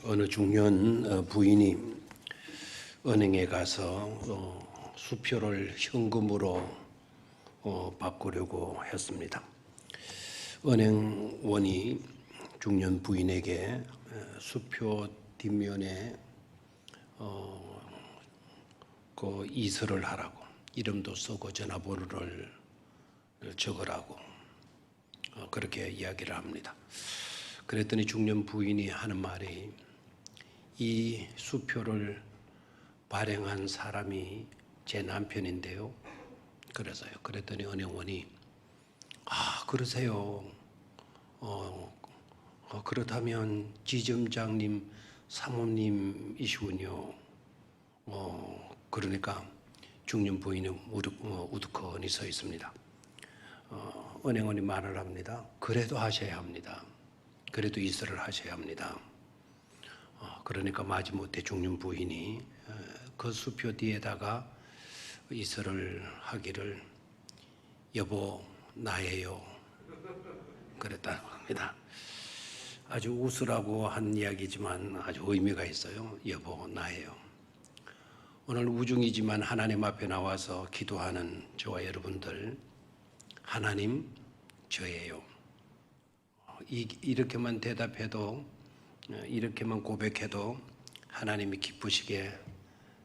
어느 중년 부인이 은행에 가서 수표를 현금으로 바꾸려고 했습니다. 은행원이 중년 부인에게 수표 뒷면에 그 이설을 하라고, 이름도 쓰고 전화번호를 적으라고 그렇게 이야기를 합니다. 그랬더니 중년 부인이 하는 말이, 이 수표를 발행한 사람이 제 남편인데요. 그래서요. 그랬더니 은행원이, 그러세요. 그렇다면 지점장님 사모님이시군요. 그러니까 중년 부인이 우두커니 서 있습니다. 은행원이 말을 합니다. 그래도 하셔야 합니다. 그래도 이설을 하셔야 합니다. 그러니까 마지못해 중년 부인이 그 수표 뒤에다가 이설을 하기를, 여보 나예요, 그랬다는 겁니다. 아주 웃으라고 한 이야기지만 아주 의미가 있어요. 여보 나예요. 오늘 우중이지만 하나님 앞에 나와서 기도하는 저와 여러분들, 하나님 저예요. 이렇게만 대답해도, 이렇게만 고백해도 하나님이 기쁘시게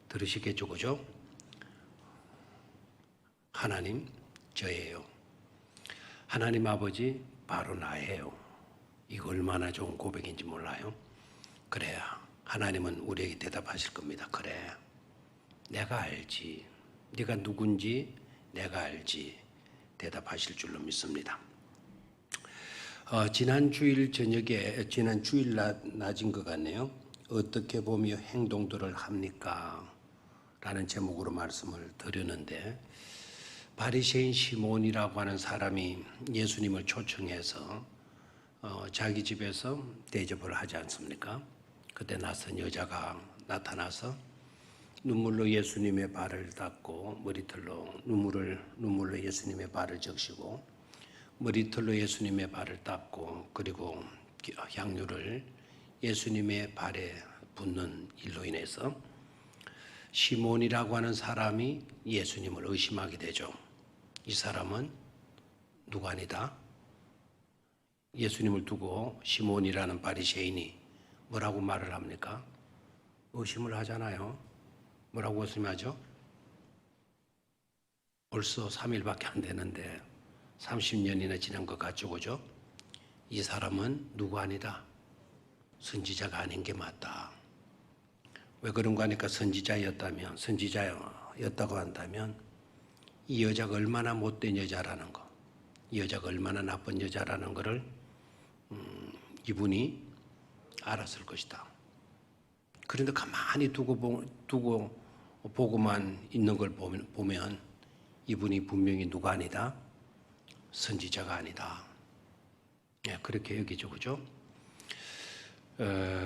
들으시겠죠, 그죠? 하나님 저예요. 하나님 아버지 바로 나예요. 이거 얼마나 좋은 고백인지 몰라요? 그래야 하나님은 우리에게 대답하실 겁니다. 그래, 내가 알지. 네가 누군지 내가 알지. 대답하실 줄로 믿습니다. 지난 주일 낮인 것 같네요. 어떻게 보며 행동들을 합니까? 라는 제목으로 말씀을 드렸는데, 바리새인 시몬이라고 하는 사람이 예수님을 초청해서 자기 집에서 대접을 하지 않습니까? 그때 낯선 여자가 나타나서 눈물로 예수님의 발을 닦고, 눈물로 예수님의 발을 적시고, 머리털로 예수님의 발을 닦고, 그리고 향유를 예수님의 발에 붓는 일로 인해서 시몬이라고 하는 사람이 예수님을 의심하게 되죠. 이 사람은 누구아니다? 예수님을 두고 시몬이라는 바리새인이 뭐라고 말을 합니까? 의심을 하잖아요. 뭐라고 의심하죠? 벌써 3일밖에 안 되는데 30년이나 지난 것 같죠, 그죠? 이 사람은 누구 아니다? 선지자가 아닌 게 맞다. 왜 그런가 하니까 선지자였다고 한다면 이 여자가 얼마나 못된 여자라는 거, 이 여자가 얼마나 나쁜 여자라는 것을 이분이 알았을 것이다. 그런데 가만히 두고 보고만 있는 걸 보면 이분이 분명히 누가 아니다? 선지자가 아니다. 그렇게 여기죠, 그죠?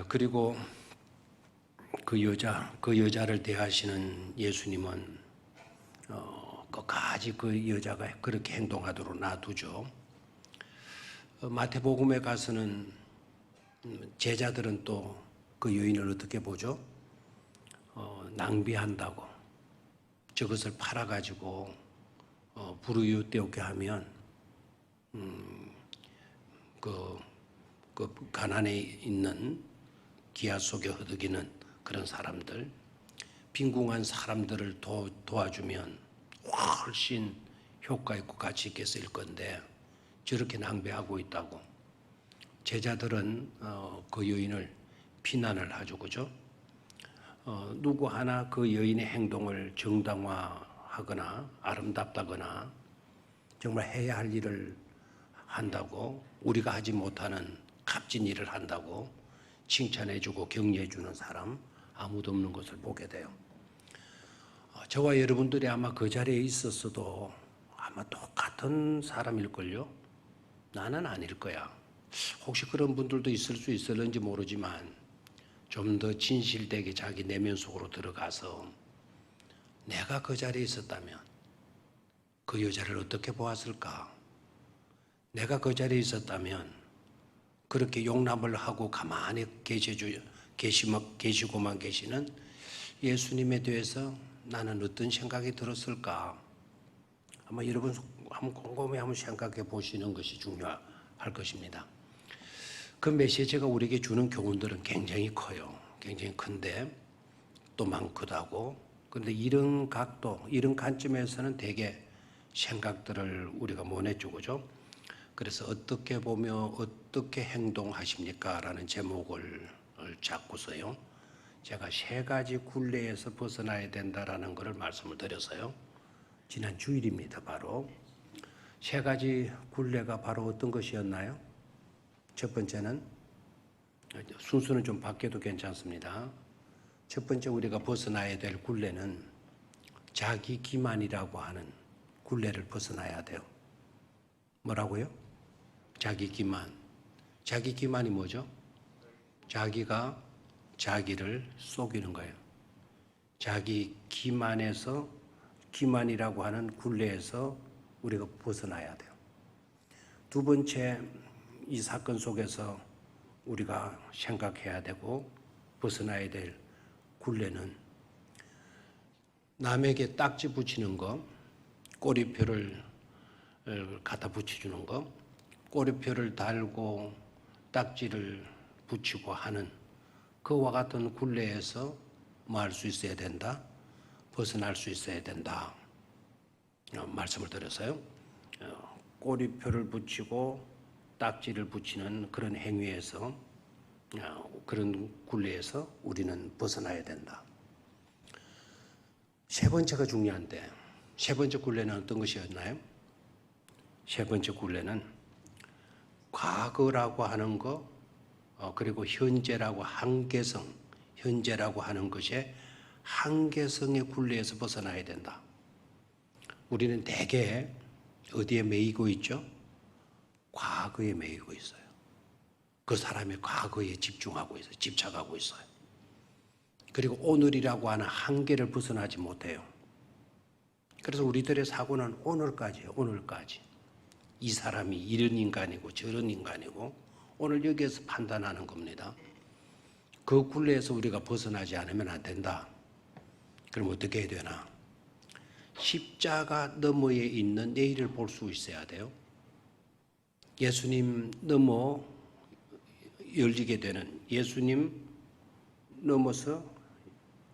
그리고 그 여자를 대하시는 예수님은 끝까지 그 여자가 그렇게 행동하도록 놔두죠. 마태복음에 가서는 제자들은 또 그 여인을 어떻게 보죠? 낭비한다고, 저것을 팔아가지고 불우이웃되게 하면 그 가난에 있는 기아 속에 허덕이는 그런 사람들, 빈궁한 사람들을 도와주면 훨씬 효과 있고 가치 있게 쓰일 건데 저렇게 낭비하고 있다고 제자들은 그 여인을 비난을 하죠, 그죠? 누구 하나 그 여인의 행동을 정당화하거나 아름답다거나 정말 해야 할 일을 한다고, 우리가 하지 못하는 값진 일을 한다고 칭찬해주고 격려해주는 사람 아무도 없는 것을 보게 돼요. 저와 여러분들이 아마 그 자리에 있었어도 아마 똑같은 사람일걸요? 나는 아닐 거야. 혹시 그런 분들도 있을 수 있을는지 모르지만 좀 더 진실되게 자기 내면 속으로 들어가서 내가 그 자리에 있었다면 그 여자를 어떻게 보았을까? 내가 그 자리에 있었다면 그렇게 용납을 하고 가만히 계시고만 계시는 예수님에 대해서 나는 어떤 생각이 들었을까? 아마 여러분 한번 곰곰이 한번 생각해 보시는 것이 중요할 것입니다. 그 메시지가 우리에게 주는 교훈들은 굉장히 커요. 굉장히 큰데 또 많기도 하고, 그런데 이런 각도, 이런 관점에서는 되게 생각들을 우리가 못 해주고, 그죠? 그래서 어떻게 보며 어떻게 행동하십니까? 라는 제목을 잡고서요. 제가 세 가지 굴레에서 벗어나야 된다라는 것을 말씀을 드렸어요. 지난 주일입니다. 바로 세 가지 굴레가 바로 어떤 것이었나요? 첫 번째는, 순서는 좀 바뀌어도 괜찮습니다. 첫 번째 우리가 벗어나야 될 굴레는 자기 기만이라고 하는 굴레를 벗어나야 돼요. 뭐라고요? 자기 기만. 자기 기만이 뭐죠? 자기가 자기를 속이는 거예요. 자기 기만에서, 기만이라고 하는 굴레에서 우리가 벗어나야 돼요. 두 번째, 이 사건 속에서 우리가 생각해야 되고 벗어나야 될 굴레는 남에게 딱지 붙이는 거, 꼬리표를 갖다 붙여주는 거, 꼬리표를 달고 딱지를 붙이고 하는 그와 같은 굴레에서 뭐 할 수 있어야 된다? 벗어날 수 있어야 된다. 말씀을 드렸어요. 꼬리표를 붙이고 딱지를 붙이는 그런 행위에서, 그런 굴레에서 우리는 벗어나야 된다. 세 번째가 중요한데, 세 번째 굴레는 어떤 것이었나요? 세 번째 굴레는 과거라고 하는 것, 그리고 현재라고 한계성, 현재라고 하는 것의 한계성의 굴레에서 벗어나야 된다. 우리는 대개 어디에 매이고 있죠? 과거에 매이고 있어요. 그 사람의 과거에 집중하고 있어요. 집착하고 있어요. 그리고 오늘이라고 하는 한계를 벗어나지 못해요. 그래서 우리들의 사고는 오늘까지예요. 오늘까지. 이 사람이 이런 인간이고 저런 인간이고 오늘 여기에서 판단하는 겁니다. 그 굴레에서 우리가 벗어나지 않으면 안 된다. 그럼 어떻게 해야 되나? 십자가 너머에 있는 내일을 볼 수 있어야 돼요. 예수님 넘어 열리게 되는, 예수님 넘어서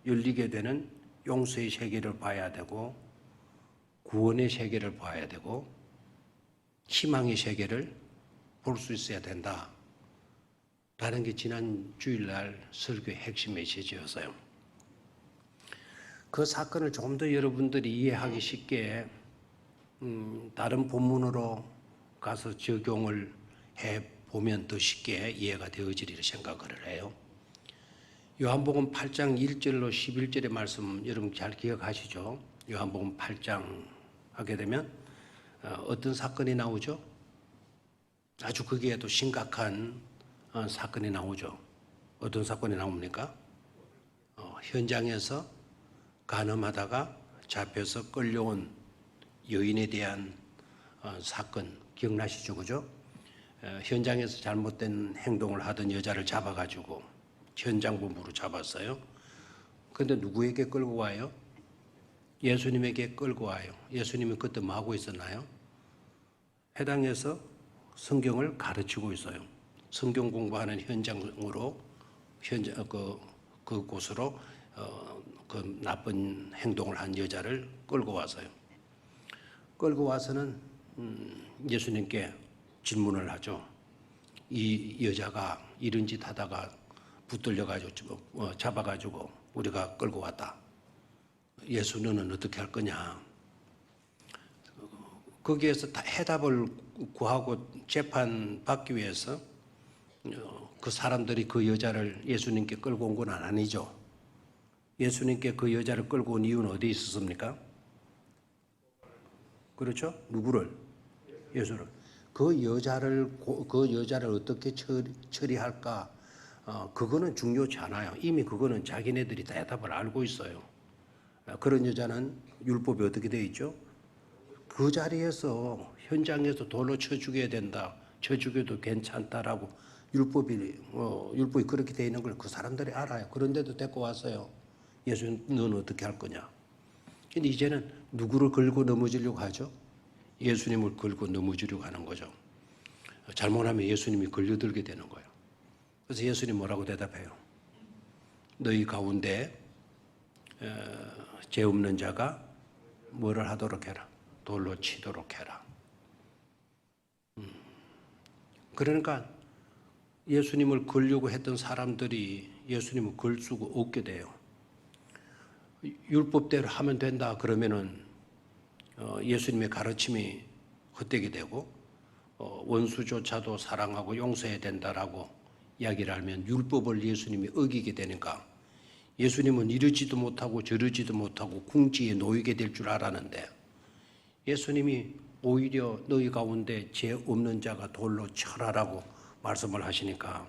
열리게 되는 용서의 세계를 봐야 되고, 구원의 세계를 봐야 되고, 희망의 세계를 볼 수 있어야 된다. 라는 게 지난 주일날 설교의 핵심 메시지였어요. 그 사건을 조금 더 여러분들이 이해하기 쉽게 다른 본문으로 가서 적용을 해보면 더 쉽게 이해가 되어지리라 생각을 해요. 요한복음 8장 1절로 11절의 말씀 여러분 잘 기억하시죠? 요한복음 8장 하게 되면 어떤 사건이 나오죠? 아주 거기에도 심각한 사건이 나오죠. 어떤 사건이 나옵니까? 현장에서 간음하다가 잡혀서 끌려온 여인에 대한 사건 기억나시죠? 그죠? 현장에서 잘못된 행동을 하던 여자를 잡아가지고 현장 본부로 잡았어요. 그런데 누구에게 끌고 와요? 예수님에게 끌고 와요. 예수님이 그때 뭐 하고 있었나요? 해당에서 성경을 가르치고 있어요. 성경 공부하는 현장으로, 그곳으로 그 나쁜 행동을 한 여자를 끌고 와서요. 끌고 와서는 예수님께 질문을 하죠. 이 여자가 이런 짓 하다가 붙들려가지고 잡아가지고 우리가 끌고 왔다. 예수 너는 어떻게 할 거냐. 거기에서 다 해답을 구하고 재판받기 위해서 그 사람들이 그 여자를 예수님께 끌고 온 건 아니죠. 예수님께 그 여자를 끌고 온 이유는 어디에 있었습니까? 그렇죠? 누구를? 예수를. 그 여자를 어떻게 처리할까? 그거는 중요치 않아요. 이미 그거는 자기네들이 대답을 알고 있어요. 그런 여자는 율법이 어떻게 되어 있죠? 그 자리에서 현장에서 돌로 쳐 죽여야 된다. 쳐 죽여도 괜찮다라고 율법이 그렇게 되어 있는 걸 그 사람들이 알아요. 그런데도 데리고 왔어요. 예수, 너는 어떻게 할 거냐? 근데 이제는 누구를 걸고 넘어지려고 하죠? 예수님을 걸고 넘어지려고 하는 거죠. 잘못하면 예수님이 걸려들게 되는 거예요. 그래서 예수님 뭐라고 대답해요? 너희 가운데 죄 없는 자가 뭐를 하도록 해라? 돌로 치도록 해라. 그러니까 예수님을 걸려고 했던 사람들이 예수님을 걸 수가 없게 돼요. 율법대로 하면 된다 그러면은 예수님의 가르침이 헛되게 되고 원수조차도 사랑하고 용서해야 된다라고 이야기를 하면 율법을 예수님이 어기게 되니까 예수님은 이러지도 못하고 저러지도 못하고 궁지에 놓이게 될 줄 알았는데 예수님이 오히려 너희 가운데 죄 없는 자가 돌로 쳐라라고 말씀을 하시니까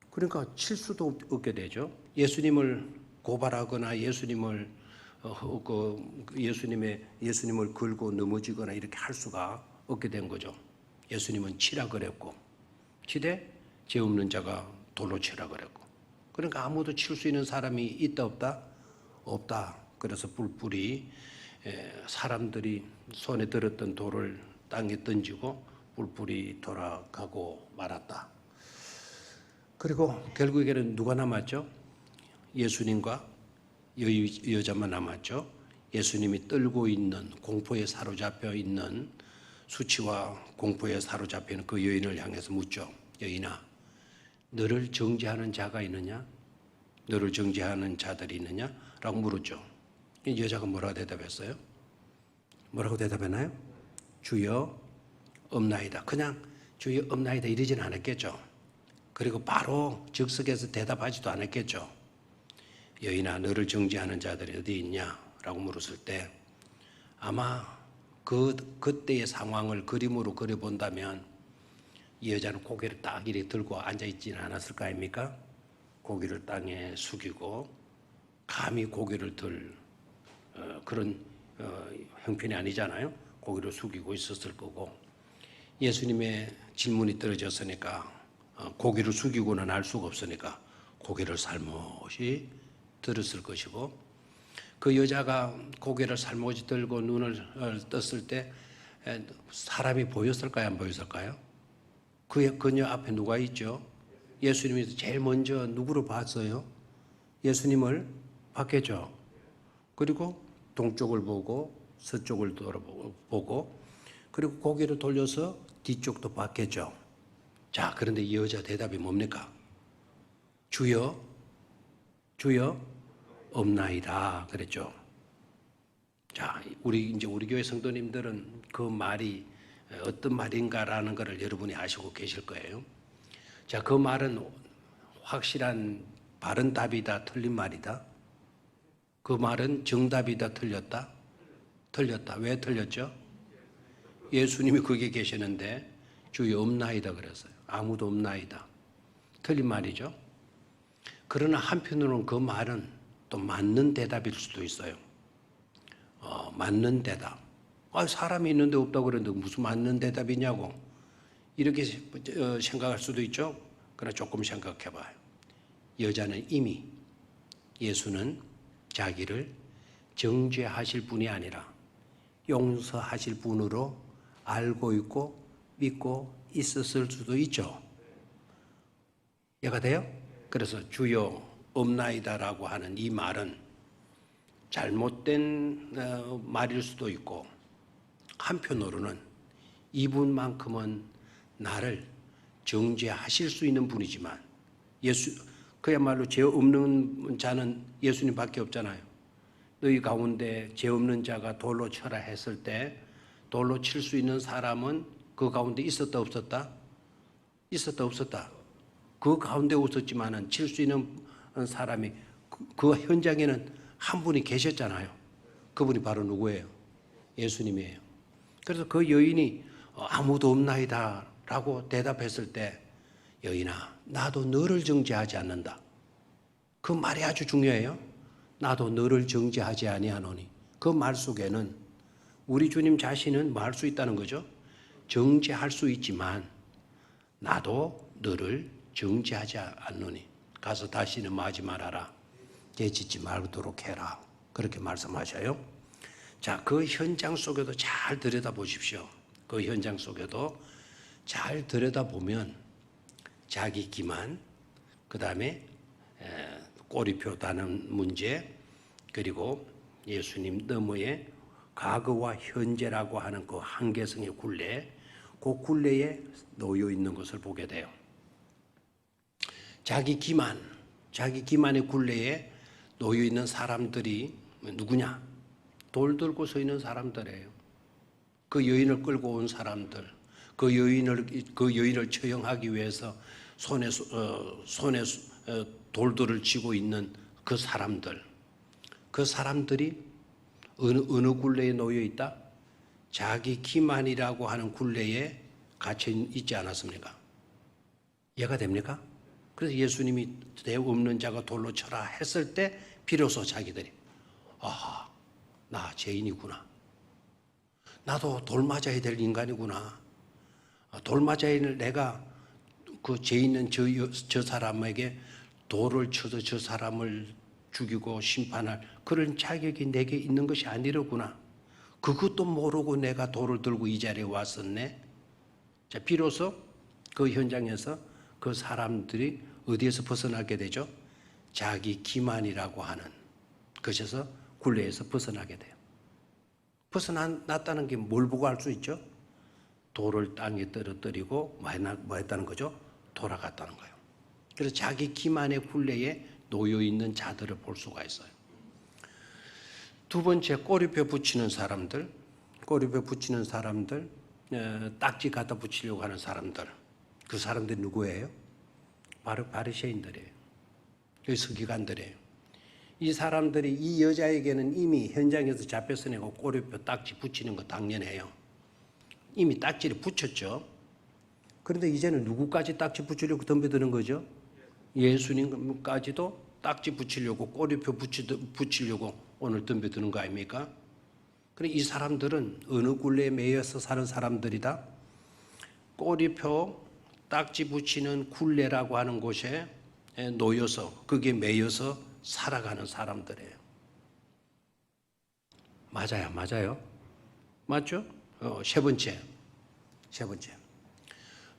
그러니까 칠 수도 없게 되죠. 예수님을 고발하거나 예수님을 예수님을 걸고 넘어지거나 이렇게 할 수가 없게 된 거죠. 예수님은 치라 그랬고 치되 죄 없는 자가 돌로 치라 그랬고 그러니까 아무도 칠 수 있는 사람이 있다 없다? 없다. 그래서 뿔뿔이 사람들이 손에 들었던 돌을 땅에 던지고 뿔뿔이 돌아가고 말았다. 그리고 결국에는 누가 남았죠? 예수님과 여자만 남았죠. 예수님이 떨고 있는 공포에 사로잡혀 있는 수치와 공포에 사로잡혀 있는 그 여인을 향해서 묻죠. 여인아, 너를 정죄하는 자가 있느냐? 너를 정죄하는 자들이 있느냐? 라고 물었죠. 여자가 뭐라고 대답했어요? 뭐라고 대답했나요? 주여 없나이다. 그냥 주여 없나이다 이러진 않았겠죠. 그리고 바로 즉석에서 대답하지도 않았겠죠. 여인아, 너를 정죄하는 자들이 어디 있냐? 라고 물었을 때 아마 그때의 상황을 그림으로 그려본다면 이 여자는 고개를 딱 이렇게 들고 앉아있지는 않았을 거 아닙니까? 고개를 땅에 숙이고 감히 고개를 들 그런 형편이 아니잖아요. 고개를 숙이고 있었을 거고 예수님의 질문이 떨어졌으니까 고개를 숙이고는 알 수가 없으니까 고개를 살못이 들었을 것이고 그 여자가 고개를 살못이 들고 눈을 떴을 때 사람이 보였을까요? 안 보였을까요? 그녀 앞에 누가 있죠? 예수님이 제일 먼저 누구를 봤어요? 예수님을 봤겠죠. 그리고 동쪽을 보고 서쪽을 돌아보고 그리고 고개를 돌려서 뒤쪽도 봤겠죠. 자, 그런데 이 여자 대답이 뭡니까? 주여 없나이다 그랬죠. 자, 우리 교회 성도님들은 그 말이 어떤 말인가라는 것을 여러분이 아시고 계실 거예요. 자, 그 말은 확실한 바른 답이다, 틀린 말이다. 그 말은 정답이다, 틀렸다? 틀렸다. 왜 틀렸죠? 예수님이 거기에 계시는데 주여 없나이다 그랬어요. 아무도 없나이다. 틀린 말이죠. 그러나 한편으로는 그 말은 또 맞는 대답일 수도 있어요. 맞는 대답. 사람이 있는데 없다고 그랬는데 무슨 맞는 대답이냐고 이렇게 생각할 수도 있죠. 그러나 조금 생각해 봐요. 여자는 이미 예수는 자기를 정죄하실 분이 아니라 용서하실 분으로 알고 있고 믿고 있었을 수도 있죠. 이해가 돼요? 그래서 주여 없나이다라고 하는 이 말은 잘못된 말일 수도 있고 한편으로는 이분만큼은 나를 정죄하실 수 있는 분이지만 그야말로 죄 없는 자는 예수님밖에 없잖아요. 너희 가운데 죄 없는 자가 돌로 쳐라 했을 때 돌로 칠 수 있는 사람은 그 가운데 있었다 없었다? 있었다 없었다? 그 가운데 없었지만은 칠 수 있는 사람이 그 현장에는 한 분이 계셨잖아요. 그분이 바로 누구예요? 예수님이에요. 그래서 그 여인이 아무도 없나이다 라고 대답했을 때 여인아, 나도 너를 정죄하지 않는다. 그 말이 아주 중요해요. 나도 너를 정죄하지 아니하노니. 그 말 속에는 우리 주님 자신은 뭐 할 수 있다는 거죠. 정죄할 수 있지만 나도 너를 정죄하지 않노니 가서 다시는 마지 말아라. 죄 짓지 말도록 해라. 그렇게 말씀하셔요. 자, 그 현장 속에도 잘 들여다보십시오. 그 현장 속에도 잘 들여다보면 자기 기만, 그 다음에 꼬리표 다는 문제, 그리고 예수님 너머의 과거와 현재라고 하는 그 한계성의 굴레, 그 굴레에 놓여 있는 것을 보게 돼요. 자기 기만의 굴레에 놓여 있는 사람들이 누구냐? 돌 들고 서 있는 사람들이에요. 그 여인을 끌고 온 사람들, 그 여인을 처형하기 위해서 손에 돌들을 쥐고 있는 그 사람들이 어느 굴레에 놓여 있다? 자기 기만이라고 하는 굴레에 갇혀 있지 않았습니까? 이해가 됩니까? 그래서 예수님이 내 없는 자가 돌로 쳐라 했을 때 비로소 자기들이 아하, 나 죄인이구나. 나도 돌 맞아야 될 인간이구나. 돌 맞아야 될 내가 그 죄 있는 저 사람에게 돌을 쳐서 저 사람을 죽이고 심판할 그런 자격이 내게 있는 것이 아니로구나. 그것도 모르고 내가 돌을 들고 이 자리에 왔었네. 자, 비로소 그 현장에서 그 사람들이 어디에서 벗어나게 되죠? 자기 기만이라고 하는 것에서 굴레에서 벗어나게 돼요. 벗어났다는 게 뭘 보고 알 수 있죠? 돌을 땅에 떨어뜨리고 뭐 했다는 거죠? 돌아갔다는 거예요. 그래서 자기 기만의 굴레에 놓여 있는 자들을 볼 수가 있어요. 두 번째, 꼬리표 붙이는 사람들, 딱지 갖다 붙이려고 하는 사람들. 그 사람들이 누구예요? 바로 바리새인들이에요. 서기관들이에요. 이 사람들이 이 여자에게는 이미 현장에서 잡혀서내고 꼬리표 딱지 붙이는 거 당연해요. 이미 딱지를 붙였죠. 그런데 이제는 누구까지 딱지 붙이려고 덤벼드는 거죠? 예수님까지도 딱지 붙이려고 꼬리표 붙이려고 오늘 덤벼드는 거 아닙니까? 그래, 이 사람들은 어느 굴레에 매여서 사는 사람들이다? 꼬리표 딱지 붙이는 굴레라고 하는 곳에 놓여서 거기에 매여서 살아가는 사람들이에요. 맞아요. 맞죠? 세 번째.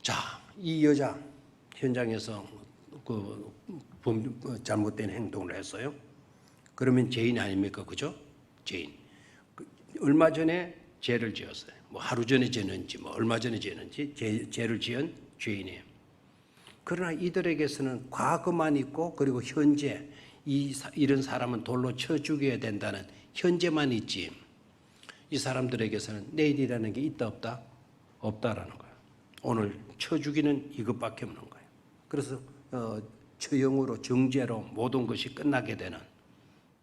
자, 이 여자 현장에서 잘못된 행동을 했어요. 그러면 죄인 아닙니까? 그죠? 죄인. 얼마 전에 죄를 지었어요. 뭐 하루 전에 지었는지, 뭐 얼마 전에 지었는지 죄를 지은 죄인이에요. 그러나 이들에게서는 과거만 있고 그리고 현재 이런 사람은 돌로 쳐 죽여야 된다는 현재만 있지. 이 사람들에게서는 내일이라는 게 있다 없다? 없다라는 거예요. 오늘 쳐 죽이는 이것밖에 없는 거예요. 그래서 처형으로 정죄로 모든 것이 끝나게 되는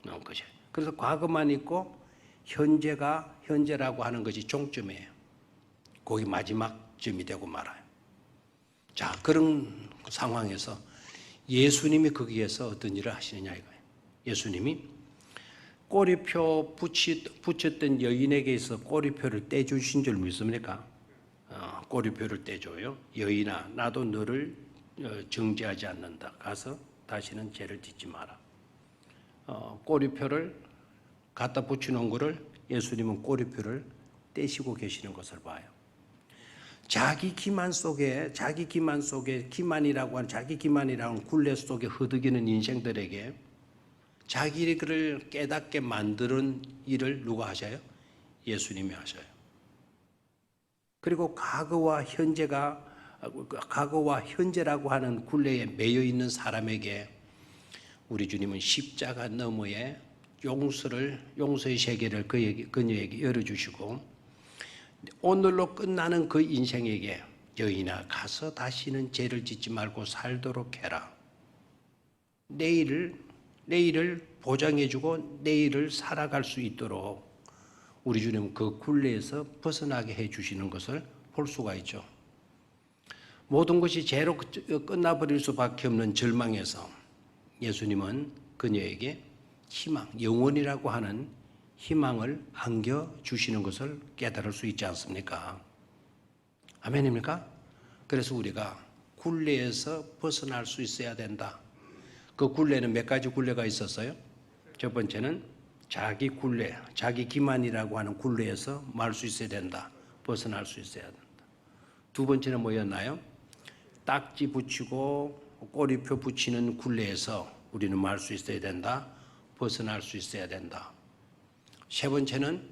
것이에요. 그래서 과거만 있고 현재라고 하는 것이 종점이에요. 거기 마지막 점이 되고 말아요. 자, 그런 상황에서 예수님이 거기에서 어떤 일을 하시느냐 이거예요. 예수님이 꼬리표 붙였던 여인에게 있어 꼬리표를 떼주신 줄 믿습니까? 꼬리표를 떼줘요. 여인아, 나도 너를 정죄하지 않는다. 가서 다시는 죄를 짓지 마라. 꼬리표를 갖다 붙여놓은 거를 예수님은 꼬리표를 떼시고 계시는 것을 봐요. 자기 기만 속에 기만이라고 하는 자기 기만이라는 굴레 속에 흐드기는 인생들에게 자기를 깨닫게 만드는 일을 누가 하셔요? 예수님이 하셔요. 그리고 과거와 현재라고 하는 굴레에 매여 있는 사람에게 우리 주님은 십자가 너머에 용서의 세계를 그녀에게 열어주시고 오늘로 끝나는 그 인생에게 여인아 가서 다시는 죄를 짓지 말고 살도록 해라. 내일을 보장해주고 내일을 살아갈 수 있도록 우리 주님은 그 굴레에서 벗어나게 해주시는 것을 볼 수가 있죠. 모든 것이 죄로 끝나버릴 수밖에 없는 절망에서 예수님은 그녀에게 희망, 영원이라고 하는 희망을 안겨주시는 것을 깨달을 수 있지 않습니까? 아멘입니까? 그래서 우리가 굴레에서 벗어날 수 있어야 된다. 그 굴레는 몇 가지 굴레가 있었어요? 첫 번째는 자기 굴레, 자기 기만이라고 하는 굴레에서 말 수 있어야 된다. 벗어날 수 있어야 된다. 두 번째는 뭐였나요? 딱지 붙이고 꼬리표 붙이는 굴레에서 우리는 말 수 있어야 된다. 벗어날 수 있어야 된다. 세 번째는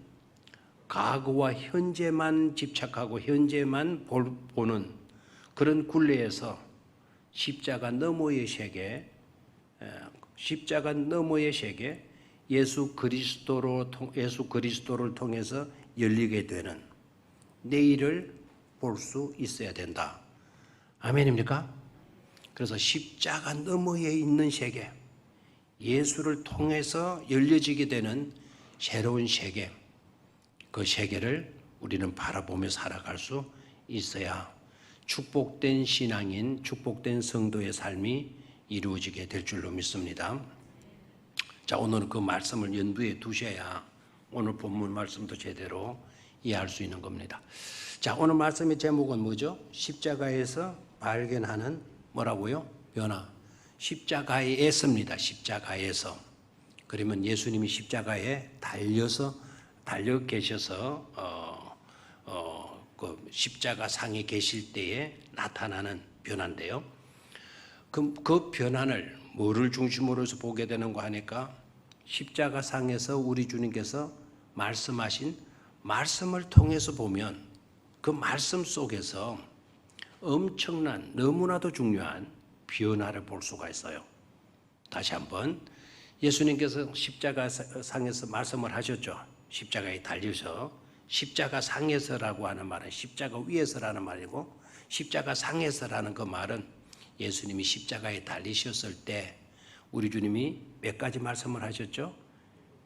과거와 현재만 집착하고 현재만 보는 그런 굴레에서 십자가 너머의 세계, 십자가 너머의 세계, 예수 그리스도를 통해서 열리게 되는 내일을 볼 수 있어야 된다. 아멘입니까? 그래서 십자가 너머에 있는 세계, 예수를 통해서 열려지게 되는 새로운 세계, 그 세계를 우리는 바라보며 살아갈 수 있어야 축복된 신앙인, 축복된 성도의 삶이 이루어지게 될 줄로 믿습니다. 자, 오늘은 그 말씀을 연두에 두셔야 오늘 본문 말씀도 제대로 이해할 수 있는 겁니다. 자, 오늘 말씀의 제목은 뭐죠? 십자가에서 발견하는 뭐라고요? 변화. 십자가에서입니다. 십자가에서. 그러면 예수님이 십자가에 달려 계셔서 그 십자가 상에 계실 때에 나타나는 변화인데요. 그 변화를 뭐를 중심으로 해서 보게 되는가 하니까 십자가 상에서 우리 주님께서 말씀하신 말씀을 통해서 보면 그 말씀 속에서 엄청난 너무나도 중요한 변화를 볼 수가 있어요. 다시 한번 예수님께서 십자가 상에서 말씀을 하셨죠. 십자가에 달려서 십자가 상에서라고 하는 말은 십자가 위에서라는 말이고 십자가 상에서라는 그 말은 예수님이 십자가에 달리셨을 때 우리 주님이 몇 가지 말씀을 하셨죠?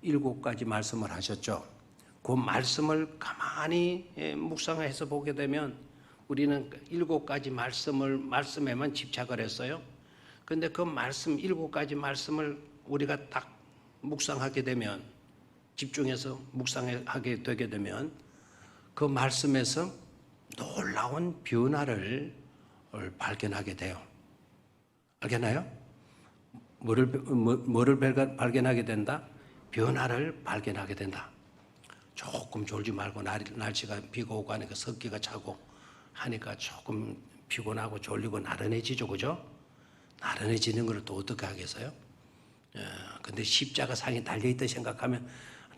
7가지 말씀을 하셨죠. 그 말씀을 가만히 묵상해서 보게 되면 우리는 7가지 말씀에만 집착을 했어요. 그런데 그 말씀 7가지 말씀을 우리가 딱 묵상하게 되면 집중해서 묵상하게 되게 되면 그 말씀에서 놀라운 변화를 발견하게 돼요. 알겠나요? 뭐를 발견하게 된다? 변화를 발견하게 된다. 조금 졸지 말고 날씨가 비가 오고 하니까 습기가 차고 하니까 조금 피곤하고 졸리고 나른해지죠, 그죠? 나른해지는 걸 또 어떻게 하겠어요? 근데 십자가 상에 달려있다 생각하면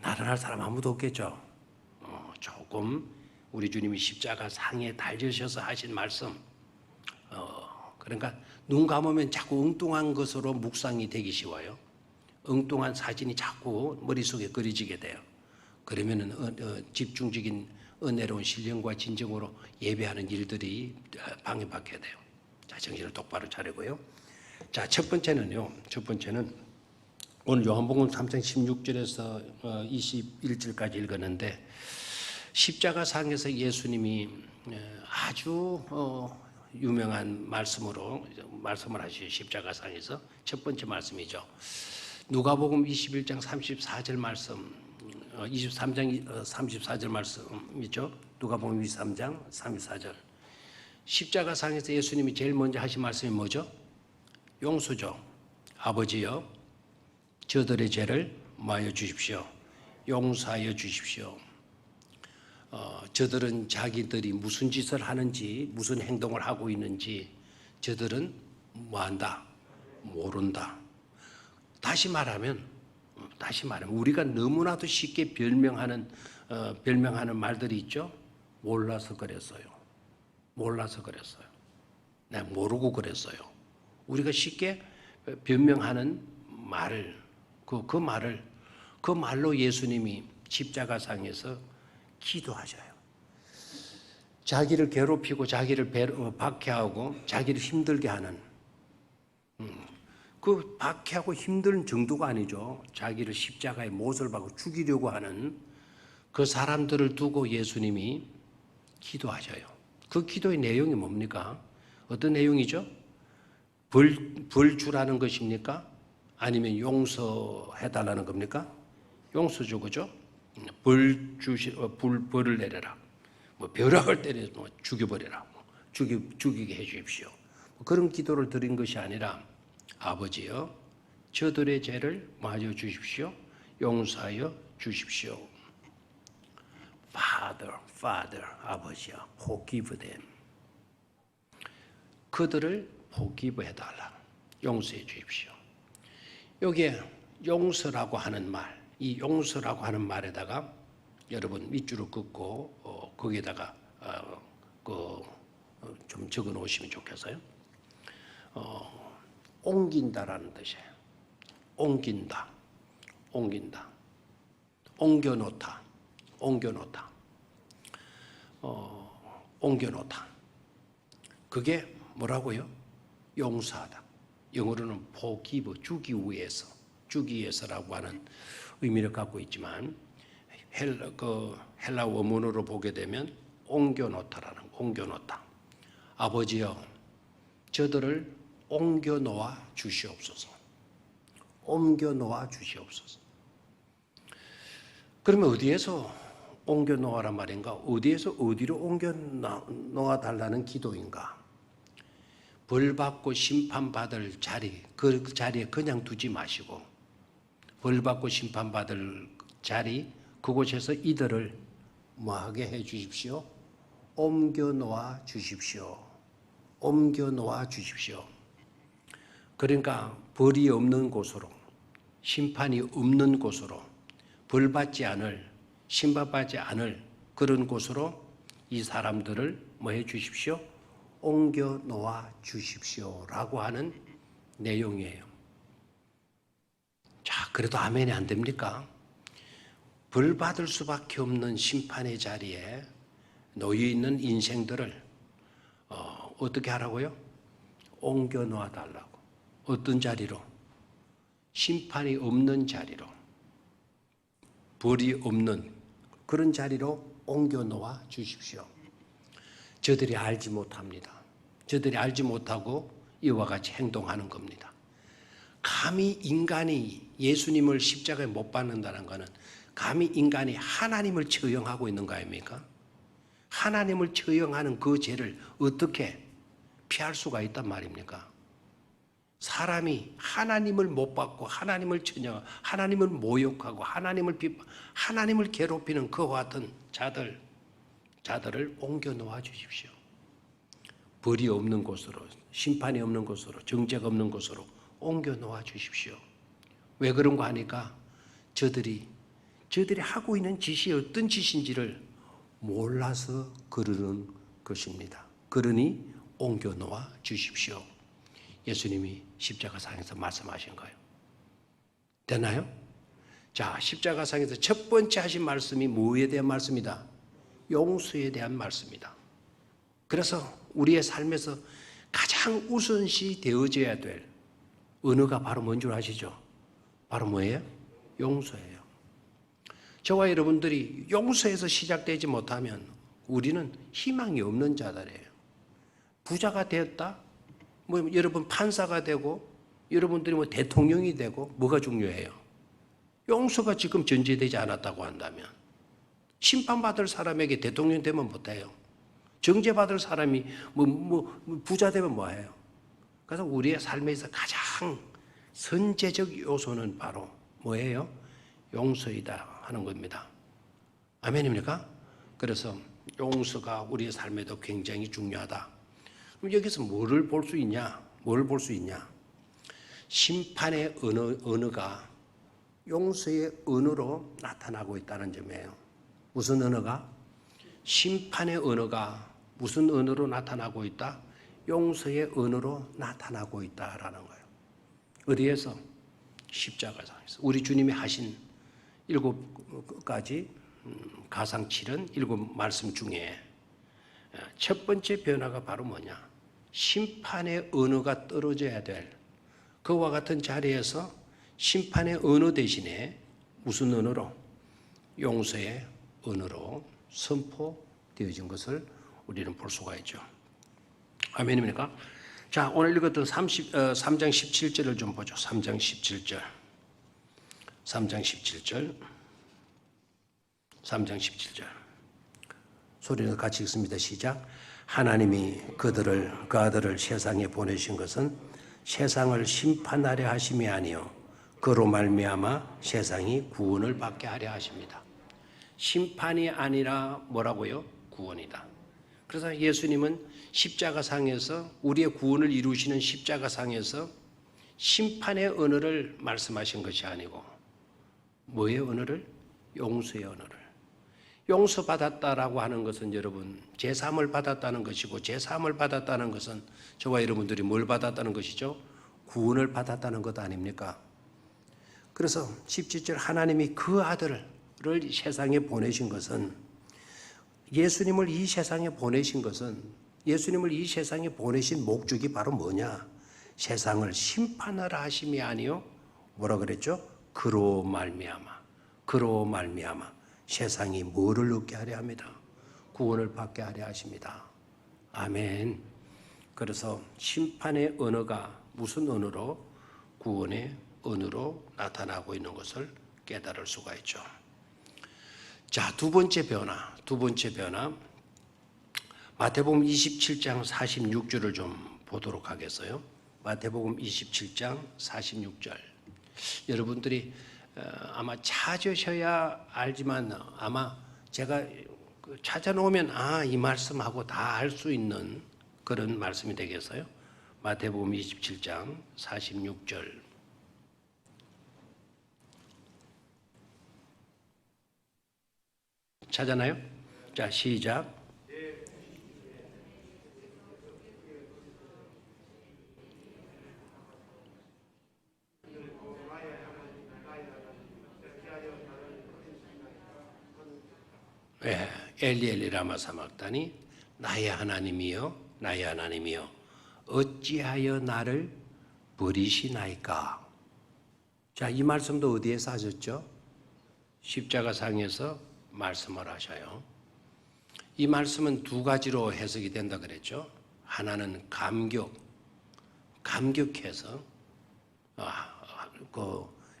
나른할 사람 아무도 없겠죠. 조금 우리 주님이 십자가 상에 달리셔서 하신 말씀, 그러니까 눈 감으면 자꾸 엉뚱한 것으로 묵상이 되기 쉬워요. 엉뚱한 사진이 자꾸 머릿속에 그려지게 돼요. 그러면은 집중적인 은혜로운 신령과 진정으로 예배하는 일들이 방해받게 돼요. 자, 정신을 똑바로 차리고요. 자, 첫 번째는 오늘 요한복음 3장 16절에서 21절까지 읽었는데 십자가 상에서 예수님이 아주 유명한 말씀을 하시죠. 십자가 상에서 첫 번째 말씀이죠. 누가복음 21장 34절 말씀, 23장 34절 말씀이죠. 누가복음 23장 34절. 십자가 상에서 예수님이 제일 먼저 하신 말씀이 뭐죠? 용서죠. 아버지여, 저들의 죄를 마여 주십시오. 용서하여 주십시오. 저들은 자기들이 무슨 짓을 하는지, 무슨 행동을 하고 있는지 저들은 뭐한다? 모른다. 다시 말하면 우리가 너무나도 쉽게 별명하는 말들이 있죠. 몰라서 그랬어요. 네, 모르고 그랬어요. 우리가 쉽게 변명하는 말을 그 말로 예수님이 십자가상에서 기도하셔요. 자기를 괴롭히고 자기를 박해하고 자기를 힘들게 하는 그 박해하고 힘든 정도가 아니죠. 자기를 십자가에 못을 박고 죽이려고 하는 그 사람들을 두고 예수님이 기도하셔요. 그 기도의 내용이 뭡니까? 어떤 내용이죠? 벌 주라는 것입니까? 아니면 용서해달라는 겁니까? 용서죠, 그죠? 벌을 내려라. 벼락을 때려 죽여버려라. 죽이게 해 주십시오. 그런 기도를 드린 것이 아니라 아버지여 저들의 죄를 마저 주십시오. 용서하여 주십시오. Father, 아버지여, forgive them. 그들을 forgive 해달라. 용서해 주십시오. 여기에 용서라고 하는 말, 이 용서라고 하는 말에다가 여러분 밑줄을 긋고 거기에다가 좀 적어 놓으시면 좋겠어요. 옮긴다라는 뜻이에요. 옮긴다, 옮겨놓다, 옮겨놓다. 그게 뭐라고요? 용서하다. 영어로는 forgive, 주기 위해서라고 하는 의미를 갖고 있지만 헬라 원문으로 보게 되면 옮겨놓다. 아버지여, 저들을 옮겨놓아 주시옵소서. 그러면 어디에서 옮겨놓아란 말인가? 어디에서 어디로 옮겨놓아 달라는 기도인가? 벌받고 심판받을 자리, 그 자리에 그냥 두지 마시고 벌받고 심판받을 자리, 그곳에서 이들을 뭐하게 해 주십시오? 옮겨놓아 주십시오. 그러니까 벌이 없는 곳으로, 심판이 없는 곳으로, 벌받지 않을, 심판받지 않을 그런 곳으로 이 사람들을 뭐 해 주십시오? 옮겨 놓아 주십시오라고 하는 내용이에요. 자, 그래도 아멘이 안 됩니까? 벌 받을 수밖에 없는 심판의 자리에 놓여 있는 인생들을 어떻게 하라고요? 옮겨 놓아 달라고. 어떤 자리로? 심판이 없는 자리로, 벌이 없는 그런 자리로 옮겨 놓아 주십시오. 저들이 알지 못합니다. 저들이 알지 못하고 이와 같이 행동하는 겁니다. 감히 인간이 예수님을 십자가에 못 박는다는 것은 감히 인간이 하나님을 처형하고 있는 거 아닙니까? 하나님을 처형하는 그 죄를 어떻게 피할 수가 있단 말입니까? 사람이 하나님을 못 받고 하나님을 처형하고 하나님을 모욕하고 하나님을 괴롭히는 그와 같은 자들을 옮겨 놓아 주십시오. 벌이 없는 곳으로, 심판이 없는 곳으로, 정죄가 없는 곳으로 옮겨 놓아 주십시오. 왜 그런 거 하니까 저들이 하고 있는 짓이 어떤 짓인지를 몰라서 그러는 것입니다. 그러니 옮겨 놓아 주십시오. 예수님이 십자가상에서 말씀하신 거예요. 되나요? 자, 십자가상에서 첫 번째 하신 말씀이 뭐에 대한 말씀이다? 용서에 대한 말씀이다. 그래서 우리의 삶에서 가장 우선시 되어져야 될 언어가 바로 뭔 줄 아시죠? 바로 뭐예요? 용서예요. 저와 여러분들이 용서에서 시작되지 못하면 우리는 희망이 없는 자들이에요. 부자가 되었다? 여러분 판사가 되고 여러분들이 대통령이 되고 뭐가 중요해요? 용서가 지금 전제되지 않았다고 한다면 심판받을 사람에게 대통령 되면 못해요. 정죄받을 사람이 부자 되면 뭐해요? 그래서 우리의 삶에서 가장 선제적 요소는 바로 뭐예요? 용서이다 하는 겁니다. 아멘입니까? 그래서 용서가 우리의 삶에도 굉장히 중요하다. 그럼 여기서 뭐를 볼 수 있냐? 심판의 언어가 용서의 언어로 나타나고 있다는 점이에요. 무슨 언어가? 심판의 언어가 무슨 언어로 나타나고 있다? 용서의 언어로 나타나고 있다라는 거예요. 어디에서? 십자가상에서. 우리 주님이 하신 7가지 가상칠은 7 말씀 중에 첫 번째 변화가 바로 뭐냐? 심판의 언어가 떨어져야 될 그와 같은 자리에서 심판의 언어 대신에 무슨 언어로? 용서의 언어로 선포되어진 것을 우리는 볼 수가 있죠. 아멘입니까? 자, 오늘 읽었던 3장 17절을 좀 보죠. 3장 17절. 3장 17절. 소리는 같이 읽습니다. 시작. 하나님이 그 아들을 세상에 보내신 것은 세상을 심판하려 하심이 아니요 그로 말미암아 세상이 구원을 받게 하려 하십니다. 심판이 아니라 뭐라고요? 구원이다. 그래서 예수님은 십자가상에서 우리의 구원을 이루시는 십자가상에서 심판의 언어를 말씀하신 것이 아니고 뭐의 언어를? 용서의 언어를. 용서받았다라고 하는 것은 여러분 제3을 받았다는 것이고 제3을 받았다는 것은 저와 여러분들이 뭘 받았다는 것이죠? 구원을 받았다는 것 아닙니까? 그래서 17절 하나님이 그 아들을 세상에 보내신 것은 예수님을 이 세상에 보내신 목적이 바로 뭐냐? 세상을 심판하라 하심이 아니요 뭐라 그랬죠? 그로 말미암아 세상이 뭐를 얻게 하려 합니다. 구원을 받게 하려 하십니다. 아멘. 그래서 심판의 언어가 무슨 언어로? 구원의 언어로 나타나고 있는 것을 깨달을 수가 있죠. 자, 두 번째 변화. 마태복음 27장 46절을 좀 보도록 하겠어요. 마태복음 27장 46절. 여러분들이 아마 찾으셔야 알지만 아마 제가 찾아놓으면 이 말씀하고 다 알 수 있는 그런 말씀이 되겠어요. 마태복음 27장 46절. 찾았나요? 자, 시작. 엘리 엘리 라마 사막다니 나의 하나님이여 어찌하여 나를 버리시나이까. 자, 이 말씀도 어디에서 하셨죠? 십자가상에서 말씀을 하셔요. 이 말씀은 두 가지로 해석이 된다 그랬죠. 하나는 감격해서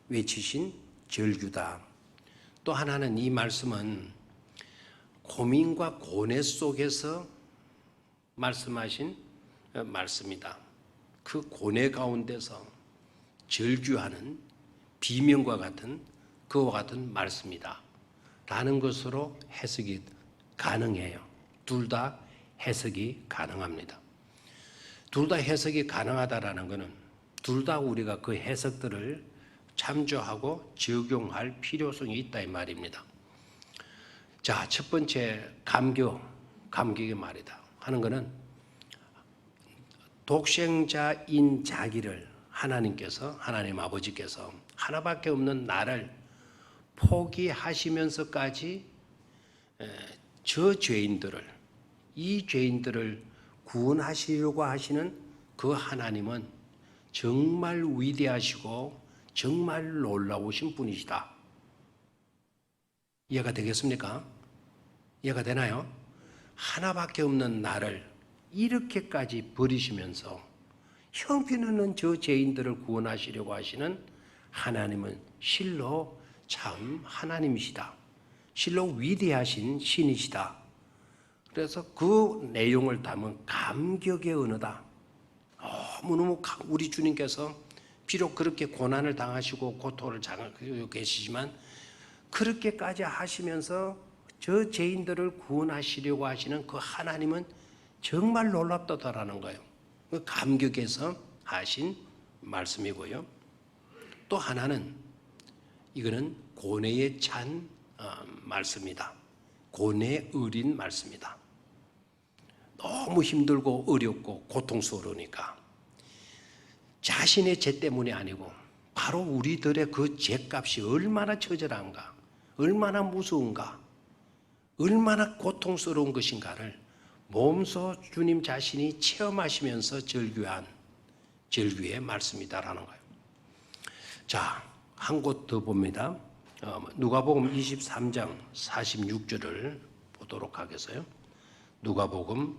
외치신 절규다. 또 하나는 이 말씀은 고민과 고뇌 속에서 말씀하신 말씀이다. 그 고뇌 가운데서 절규하는 비명과 같은 그와 같은 말씀이다 라는 것으로 해석이 가능해요. 둘 다 해석이 가능합니다. 둘 다 해석이 가능하다라는 것은 둘 다 우리가 그 해석들을 참조하고 적용할 필요성이 있다 이 말입니다. 자, 첫 번째 감격의 말이다 하는 것은 독생자인 자기를 하나님 아버지께서 하나밖에 없는 나를 포기하시면서까지 이 죄인들을 구원하시려고 하시는 그 하나님은 정말 위대하시고 정말 놀라우신 분이시다. 이해가 되겠습니까? 이해가 되나요? 하나밖에 없는 나를 이렇게까지 버리시면서 형편없는 저 죄인들을 구원하시려고 하시는 하나님은 실로 참 하나님이시다. 실로 위대하신 신이시다. 그래서 그 내용을 담은 감격의 언어다. 너무너무 우리 주님께서 비록 그렇게 고난을 당하시고 고통을 당하고 계시지만 그렇게까지 하시면서 저 죄인들을 구원하시려고 하시는 그 하나님은 정말 놀랍다라는 거예요. 그 감격에서 하신 말씀이고요. 또 하나는 이거는 고뇌에 찬 말씀이다. 고뇌 어린 말씀이다. 너무 힘들고 어렵고 고통스러우니까 자신의 죄 때문이 아니고 바로 우리들의 그 죄값이 얼마나 처절한가, 얼마나 무서운가, 얼마나 고통스러운 것인가를 몸소 주님 자신이 체험하시면서 절규의 말씀이다라는 거예요. 자, 한 곳 더 봅니다. 누가복음 23장 46절을 보도록 하겠어요. 누가복음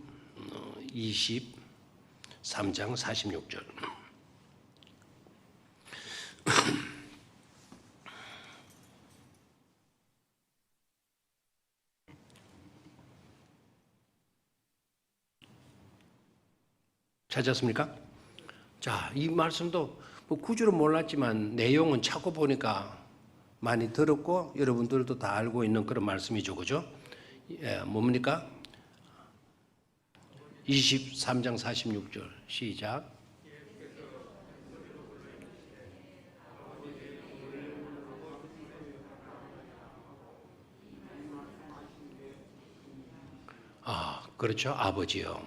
23장 46절. 찾았습니까? 자, 이 말씀도 뭐 구주로 몰랐지만 내용은 찾고 보니까 많이 들었고 여러분들도 다 알고 있는 그런 말씀이죠. 그죠? 예, 뭡니까? 23장 46절 시작. 그렇죠. 아버지요.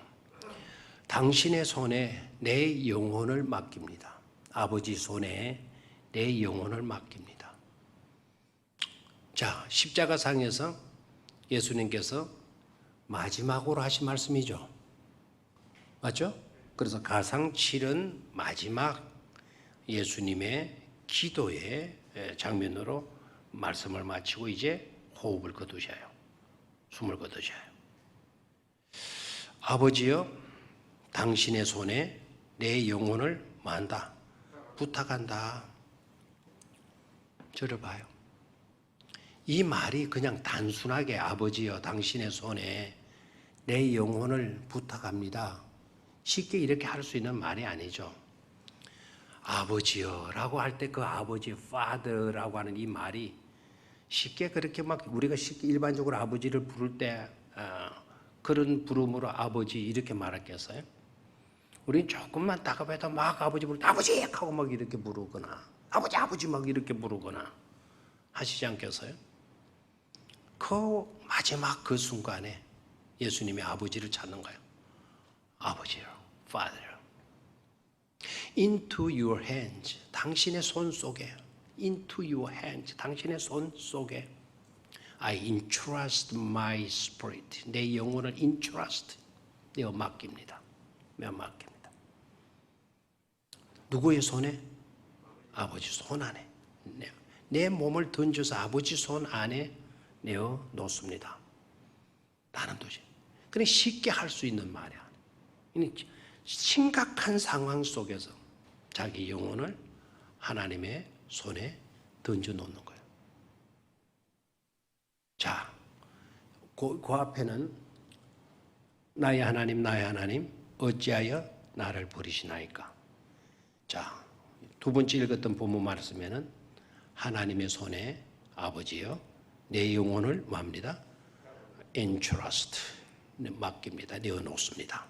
당신의 손에 내 영혼을 맡깁니다. 아버지 손에 내 영혼을 맡깁니다. 자, 십자가상에서 예수님께서 마지막으로 하신 말씀이죠. 맞죠? 그래서 가상 7은 마지막 예수님의 기도의 장면으로 말씀을 마치고 이제 호흡을 거두셔요. 숨을 거두셔요. 아버지여, 당신의 손에 내 영혼을 만다, 부탁한다. 저를 봐요. 이 말이 그냥 단순하게 아버지여, 당신의 손에 내 영혼을 부탁합니다. 쉽게 이렇게 할 수 있는 말이 아니죠. 아버지여라고 할 때 그 아버지, father라고 하는 이 말이 쉽게 그렇게 막 우리가 쉽게 일반적으로 아버지를 부를 때 그런 부름으로 아버지 이렇게 말했겠어요? 우리는 조금만 다급해도 막 아버지 부를 때 아버지 하고 막 이렇게 부르거나 아버지 막 이렇게 부르거나 하시지 않겠어요? 그 마지막 그 순간에 예수님이 아버지를 찾는 거예요. 아버지요, Father. Into your hands, 당신의 손 속에. Into your hands, 당신의 손 속에. I entrust my spirit. 내 영혼을 entrust, 내어 맡깁니다. 내어 맡깁니다. 누구의 손에? 아버지 손 안에. 내 몸을 던져서 아버지 손 안에 내어 놓습니다. 나는 도저히. 그냥 쉽게 할 수 있는 말이 아니에요. 심각한 상황 속에서 자기 영혼을 하나님의 손에 던져 놓는 거예요. 자, 그 앞에는 나의 하나님 어찌하여 나를 버리시나이까. 자, 두 번째 읽었던 본문 말씀에는 하나님의 손에 아버지여 내 영혼을 뭡니다? entrust, 맡깁니다. 내어놓습니다.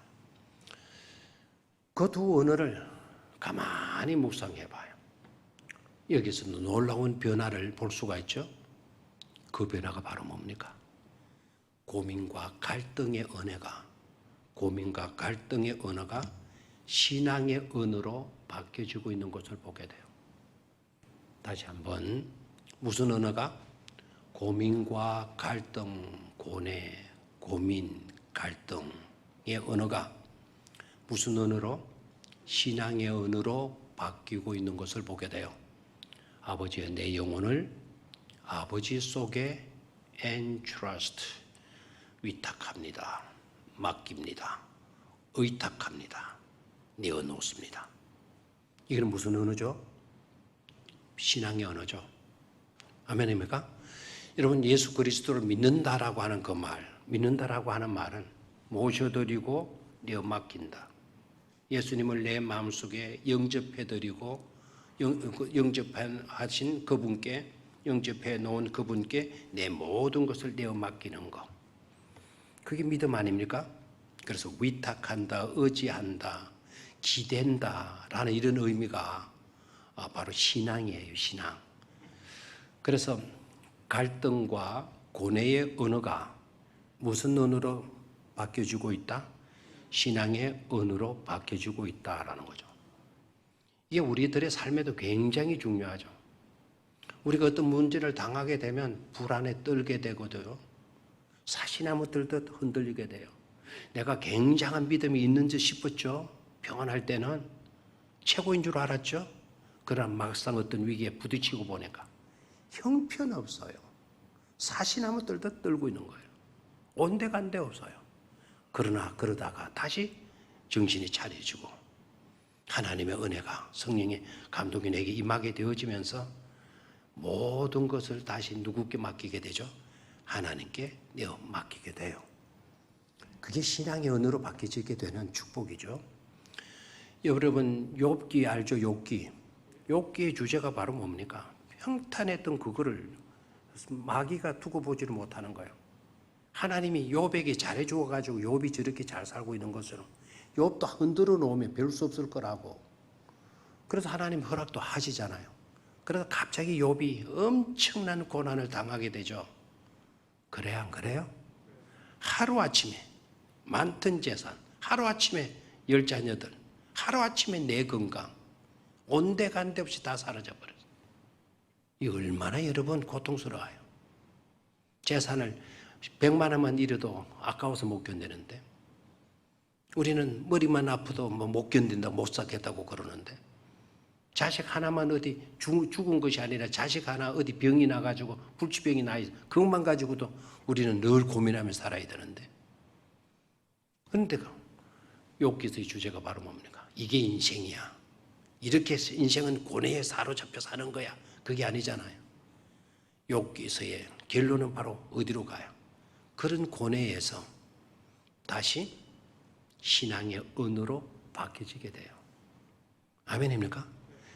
그 두 언어를 가만히 묵상해 봐요. 여기서 놀라운 변화를 볼 수가 있죠. 그 변화가 바로 뭡니까? 고민과 갈등의 언어가 신앙의 언어로 바뀌어지고 있는 것을 보게 돼요. 다시 한번, 무슨 언어가? 고민과 갈등, 고뇌, 고민, 갈등의 언어가 무슨 언어로? 신앙의 언어로 바뀌고 있는 것을 보게 돼요. 아버지의 내 영혼을 아버지 속에 entrust, 위탁합니다. 맡깁니다. 의탁합니다. 내어놓습니다. 이건 무슨 언어죠? 신앙의 언어죠. 아멘입니까? 여러분, 예수 그리스도를 믿는다라고 하는 그 말, 믿는다라고 하는 말은 모셔드리고 내어 맡긴다. 예수님을 내 마음속에 영접해드리고 영접하신 그분께, 영접해 놓은 그분께 내 모든 것을 내어 맡기는 것. 그게 믿음 아닙니까? 그래서 위탁한다, 의지한다, 기댄다 라는 이런 의미가 바로 신앙이에요. 신앙. 그래서 갈등과 고뇌의 언어가 무슨 언어로 바뀌어지고 있다? 신앙의 언어로 바뀌어지고 있다라는 거죠. 이게 우리들의 삶에도 굉장히 중요하죠. 우리가 어떤 문제를 당하게 되면 불안에 떨게 되거든요. 사시나무 들듯 흔들리게 돼요. 내가 굉장한 믿음이 있는지 싶었죠. 평안할 때는 최고인 줄 알았죠. 그러나 막상 어떤 위기에 부딪히고 보니까 형편없어요. 사시나무 떨듯 떨고 있는 거예요. 온데간데 없어요. 그러나 그러다가 다시 정신이 차려지고 하나님의 은혜가, 성령의 감동이 내게 임하게 되어지면서 모든 것을 다시 누구께 맡기게 되죠? 하나님께 내어 맡기게 돼요. 그게 신앙의 언어로 바뀌게 되는 축복이죠. 여러분 욥기 알죠? 욥기의 주제가 바로 뭡니까? 평탄했던 그거를 마귀가 두고 보지를 못하는 거예요. 하나님이 욥에게 잘해 주어 가지고 욥이 저렇게 잘 살고 있는 것으로 욥도 흔들어 놓으면 별 수 없을 거라고. 그래서 하나님 허락도 하시잖아요. 그래서 갑자기 욥이 엄청난 고난을 당하게 되죠. 그래야 안 그래요? 하루아침에 많던 재산, 하루아침에 10자녀들, 하루아침에 내 건강, 온데간데 없이 다 사라져 버렸어요. 이 얼마나 여러분 고통스러워요. 재산을 100만 원만 잃어도 아까워서 못 견디는데, 우리는 머리만 아프도 못 견딘다고 못 살겠다고 그러는데, 자식 하나만 어디 죽은 것이 아니라 자식 하나 어디 병이 나가지고 불치병이 나 있어, 그것만 가지고도 우리는 늘 고민하며 살아야 되는데, 그런데 욥기서의 주제가 바로 뭡니까? 이게 인생이야. 이렇게 인생은 고뇌에 사로잡혀 사는 거야. 그게 아니잖아요. 욥기서의 결론은 바로 어디로 가요? 그런 고뇌에서 다시 신앙의 은으로 바뀌어지게 돼요. 아멘입니까?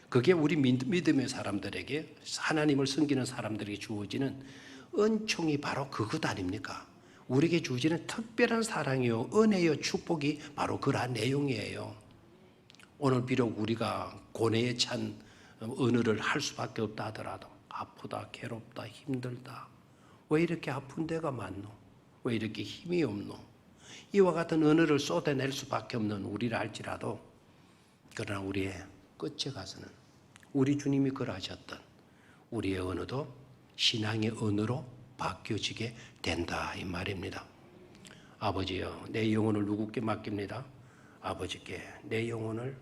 그게 우리 믿음의 사람들에게, 하나님을 섬기는 사람들에게 주어지는 은총이 바로 그것 아닙니까? 우리에게 주어지는 특별한 사랑이요, 은혜요, 축복이 바로 그러한 내용이에요. 오늘 비록 우리가 고뇌에 찬 은혜를 할 수밖에 없다 하더라도, 아프다, 괴롭다, 힘들다, 왜 이렇게 아픈 데가 많노? 왜 이렇게 힘이 없노? 이와 같은 은혜를 쏟아낼 수밖에 없는 우리를 알지라도, 그러나 우리의 끝에 가서는 우리 주님이 그러하셨던 우리의 은혜도 신앙의 은혜로 바뀌어지게 된다, 이 말입니다. 아버지여, 내 영혼을 누구께 맡깁니다? 아버지께 내 영혼을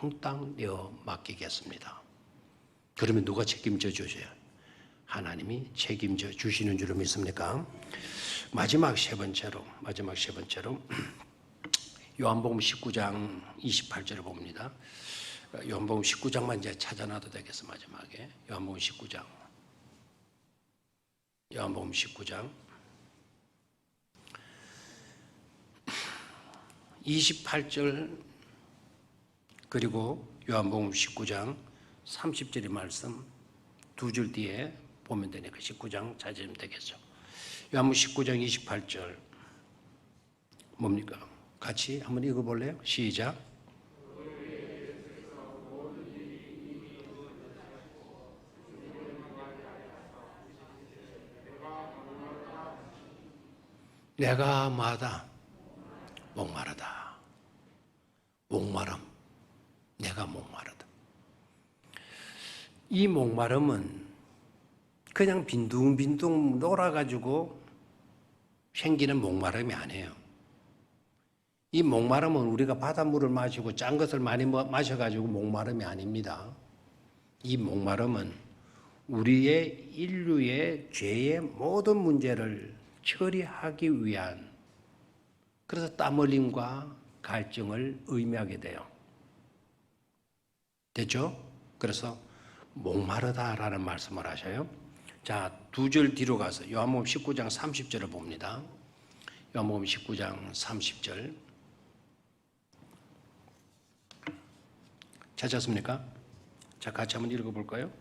몽땅 내어 맡기겠습니다. 그러면 누가 책임져 주세요? 하나님이 책임져 주시는 줄을 믿습니까? 마지막 세 번째로 요한복음 19장 28절을 봅니다. 요한복음 19장만 이제 찾아놔도 되겠어. 마지막에 요한복음 19장 28절, 그리고 요한복음 19장 30절의 말씀 두 줄 뒤에 보면 되니까 19장 찾으면 되겠죠. 요한복음 19장 28절 뭡니까? 같이 한번 읽어볼래요? 시작. 내가 마다 목마르다. 목마름. 내가 목마르다. 이 목마름은 그냥 빈둥빈둥 놀아가지고 생기는 목마름이 아니에요. 이 목마름은 우리가 바닷물을 마시고 짠 것을 많이 마셔가지고 목마름이 아닙니다. 이 목마름은 우리의 인류의 죄의 모든 문제를 처리하기 위한, 그래서 땀 흘림과 갈증을 의미하게 돼요. 됐죠? 그래서 목마르다라는 말씀을 하셔요. 자, 두 절 뒤로 가서 요한복음 19장 30절을 봅니다. 요한복음 19장 30절 찾았습니까? 자, 같이 한번 읽어볼까요?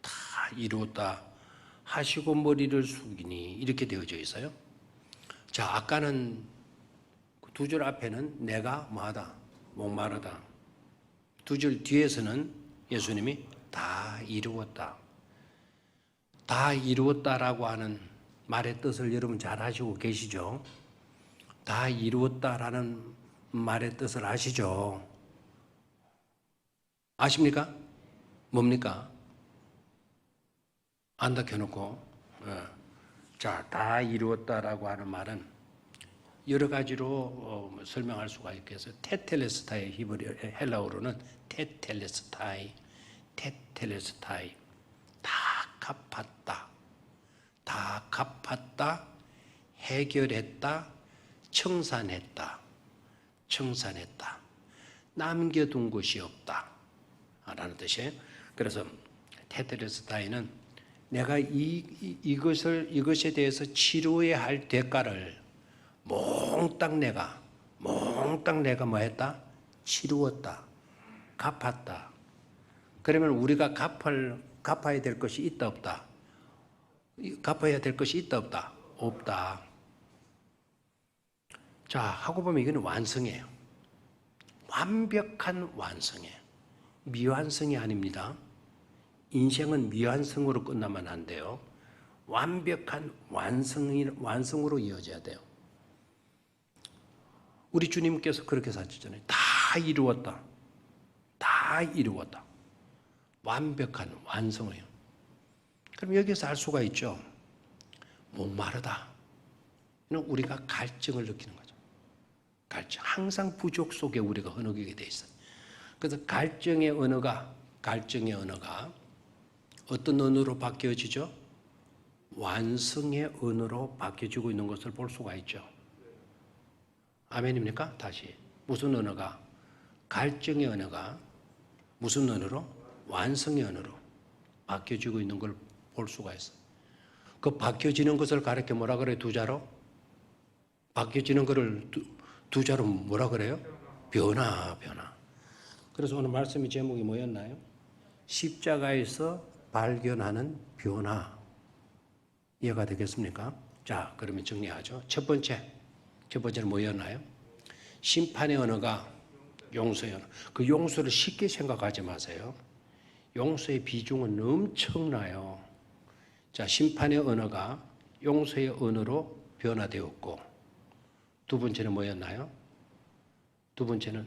다 이루었다 하시고 머리를 숙이니, 이렇게 되어져 있어요. 자, 아까는 두 줄 앞에는 내가 뭐하다? 목마르다. 두 줄 뒤에서는 예수님이 다 이루었다. 다 이루었다라고 하는 말의 뜻을 여러분 잘 아시고 계시죠? 다 이루었다라는 말의 뜻을 아시죠? 아십니까? 뭡니까? 안다 켜놓고. 자, 다 이루었다라고 하는 말은 여러 가지로 설명할 수가 있겠어요. 테텔레스타이, 히브리 헬라어로는 테텔레스타이, 다 갚았다, 해결했다, 청산했다, 남겨둔 것이 없다 라는 뜻이에요. 그래서 테텔레스타이는 내가 이것에 대해서 치료해야 할 대가를 몽땅 내가 뭐 했다? 치루었다. 갚았다. 그러면 우리가 갚아야 될 것이 있다 없다? 갚아야 될 것이 있다 없다? 없다. 자, 하고 보면 이건 완성이에요. 완벽한 완성이에요. 미완성이 아닙니다. 인생은 미완성으로 끝나면 안 돼요. 완벽한 완성으로 이어져야 돼요. 우리 주님께서 그렇게 사셨잖아요. 다 이루었다. 다 이루었다. 완벽한 완성이에요. 그럼 여기서 알 수가 있죠. 목마르다. 우리가 갈증을 느끼는 거죠. 갈증. 항상 부족 속에 우리가 흐느끼게 돼 있어요. 그래서 갈증의 언어가 어떤 언어로 바뀌어지죠? 완성의 언어로 바뀌어지고 있는 것을 볼 수가 있죠. 아멘입니까? 다시. 무슨 언어가? 갈증의 언어가 무슨 언어로? 완성의 언어로 바뀌어지고 있는 걸 볼 수가 있어요. 그 바뀌어지는 것을 가르쳐 뭐라 그래요? 두 자로? 바뀌어지는 것을 두 자로 뭐라 그래요? 변화. 그래서 오늘 말씀의 제목이 뭐였나요? 십자가에서 발견하는 변화. 이해가 되겠습니까? 자, 그러면 정리하죠. 첫 번째는 뭐였나요? 심판의 언어가 용서의 언어. 그 용서를 쉽게 생각하지 마세요. 용서의 비중은 엄청나요. 자, 심판의 언어가 용서의 언어로 변화되었고, 두 번째는 뭐였나요? 두 번째.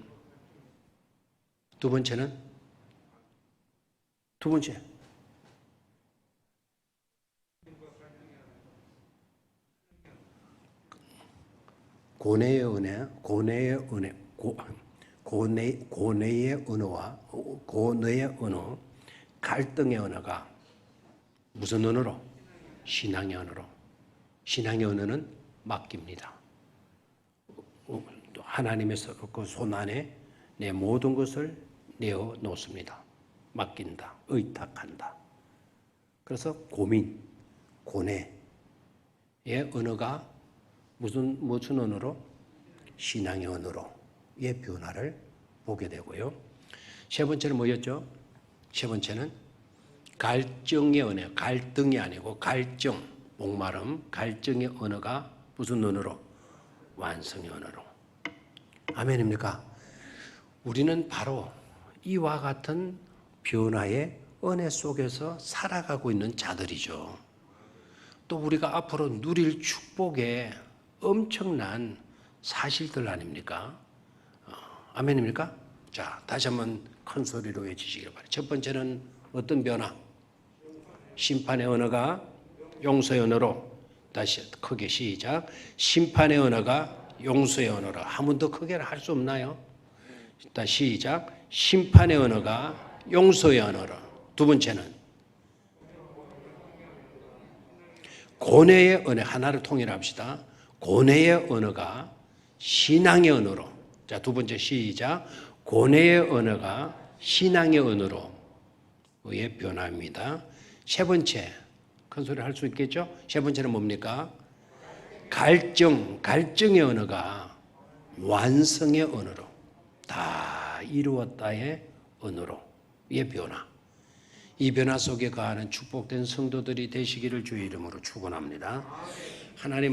고뇌의 언어, 갈등의 언어가 무슨 언어로? 신앙의 언어로. 신앙의 언어는 맡깁니다. 하나님의 그 손 안에 내 모든 것을 내어 놓습니다. 맡긴다. 의탁한다. 그래서 고뇌의 언어가 무슨 언어로? 신앙의 언어로의 변화를 보게 되고요. 세 번째는 뭐였죠? 세 번째는 갈증의 언어, 갈등이 아니고 갈증, 목마름, 갈증의 언어가 무슨 언어로? 완성의 언어로. 아멘입니까? 우리는 바로 이와 같은 변화의 은혜 속에서 살아가고 있는 자들이죠. 또 우리가 앞으로 누릴 축복의 엄청난 사실들 아닙니까? 아멘입니까? 자, 다시 한번 큰 소리로 외치시길 바랍니다. 첫 번째는 어떤 변화? 심판의 언어가 용서의 언어로. 다시 크게 시작. 심판의 언어가 용서의 언어로. 한 번 더 크게 할 수 없나요? 다시 시작. 심판의 언어가 용서의 언어로. 두 번째는 고뇌의 언어. 하나를 통일합시다. 고뇌의 언어가 신앙의 언어로. 자, 두 번째 시작. 고뇌의 언어가 신앙의 언어로의 변화입니다. 세 번째, 큰 소리 할 수 있겠죠? 세 번째는 뭡니까? 갈증의 언어가 완성의 언어로. 다 이루었다의 언어로의 변화. 이 변화 속에 거하는 축복된 성도들이 되시기를 주의 이름으로 축원합니다. 하나님